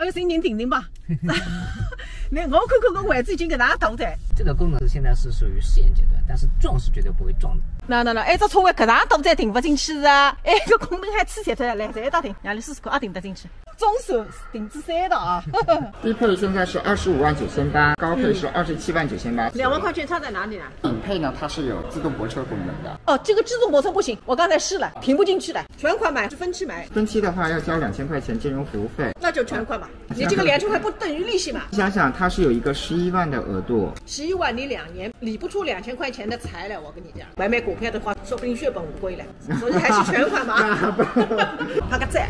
哎呦，人顶顶吧。那我看看我位置已经搿能大噻。这个功能现在是属于试验阶段，但是撞是绝对不会撞的。那，哎，这车位搿能大噻，停不进去啊！哎，搿功能还刺激脱，来，这一道停，让你试试看，停得进去。中手定制3道啊！低配现在是25.98万，高配是27.98万。2万块钱差在哪里呢？顶配呢，它是有自动泊车功能的。哦，这个自动泊车不行，我刚才试了，停不进去的。全款买是分期买？分期的话要交2000块钱金融服务费。那就全款吧。你这个2000块不等于利息嘛？想想它是有一个11万的额度，11万你2年理不出2000块钱的财了，我跟你讲。买股票的话，说不定血本无归了，所以还是全款嘛。拍个赞。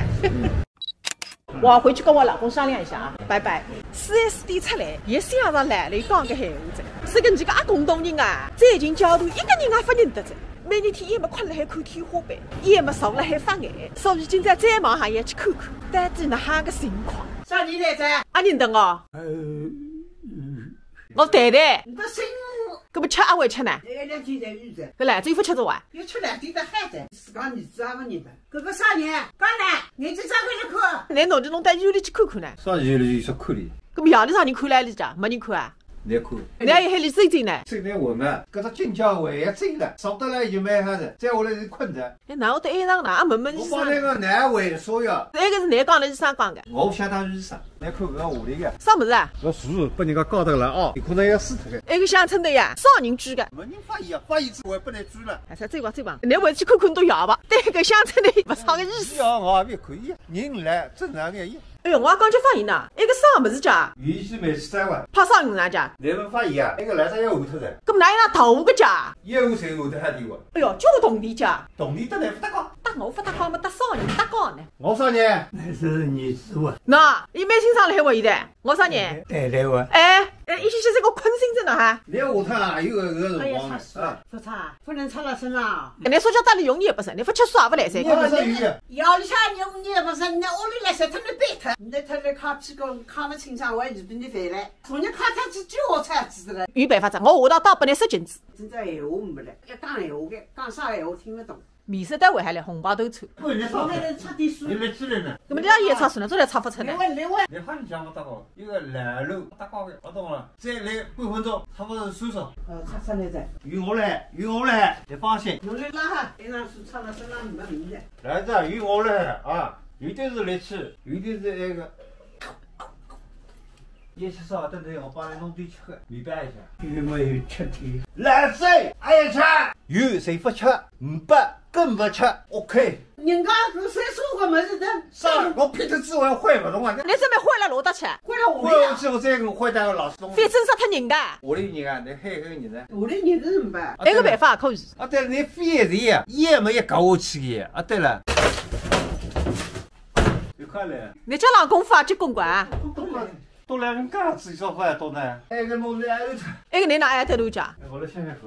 我要回去跟我老公商量一下啊，拜拜。4S 店出来，也想上来了讲个闲话噻。是个你个阿广东人啊，在近角度一个人也不认得噻。每日天也没困了海看天花板，也没坐了海发呆，所以今朝再往行业去看看，到底那哈个情况。啥人来着？阿认得我？我太太。你不信我？搿么吃阿会吃呢？那个2天才有噻。搿篮子有不吃着哇？要吃2天的海噻，自家儿子也不认得。搿个啥人？刚来，眼睛张开来看。那侬就弄到医院里去看看呢？啥医院里去看哩？搿么夜里啥人看来里家？没人看啊？来看。你还有海里追针呢？真难混嘛！搿只金角胃也针了，上得来就蛮哈子，再下来就困着。哎，哪会得挨上哪问医我帮那生？个男胃说呀，那个是男讲的，医生讲的。我相当于医生，来看搿个下里个。啥物事啊？搿树被人家搞得了哦，有可能要死脱个。那个乡村的呀，少人居的。没人发现啊，发现之后不能追了。哎，啥追吧。你回去看看都要吧。对个乡村的不少个意思。要我也可以，人来正常眼一。哎呦，我也讲句发现呐，那个啥物事家？原先买3万，怕啥人哪家？你们发现啊？那个来啥要下头的？搿么哪有那大个家？业务谁下头还低个？哎呦，叫个同地家。同地得来不得高。搭我不搭高，么搭少人搭高呢？我啥人？那是你师傅，那伊蛮清爽了海话现在。我啥人？对对我。哎，一些这个困心症了哈。你下头哪有搿个辰光啊？不差，不能插了身上。你说叫打理用你也不是，你不吃素也不来噻。你不是有的。要里向用你也不是，你屋里来晒脱你背脱，你脱来靠屁股看不清爽，我还就对你烦了。从你看他去叫我才知道了。有办法子，我下趟到拨你10斤子。真正闲话没了，要讲闲话的，讲啥闲话听不懂。面色单位还来红包都抽。不，你我还能插点水。你来几人呢？那么你也插水呢，这才插不出来。你问。你喊你讲不搭高，一个拦路搭高的，我懂了。再来半分钟，差不多收拾。插上来噻。由我来，你放心。用力拉哈，别让水插到身上没名的。来着，由我来啊！有的是力气，有的是那个。一起烧，等等，我帮你弄点吃的，明白一下。有没有吃的？来谁爱吃？有谁不吃？唔不更不吃。OK。人家搿岁数个么子的，上我劈头之外坏不动啊！你准备换了罗得去？回来屋坏里下去我再跟坏蛋个老师弄。反正杀脱人的。屋里人啊，你害个人呢？屋里人是怎么办？那个办法也可以。啊对了，你飞一人呀，也没一搞下去的。啊对了。有快来。你叫老功夫啊，去公馆啊。都来人家自己说话多呢。那个弄来后头。那个你哪爱头路家？我来想想看。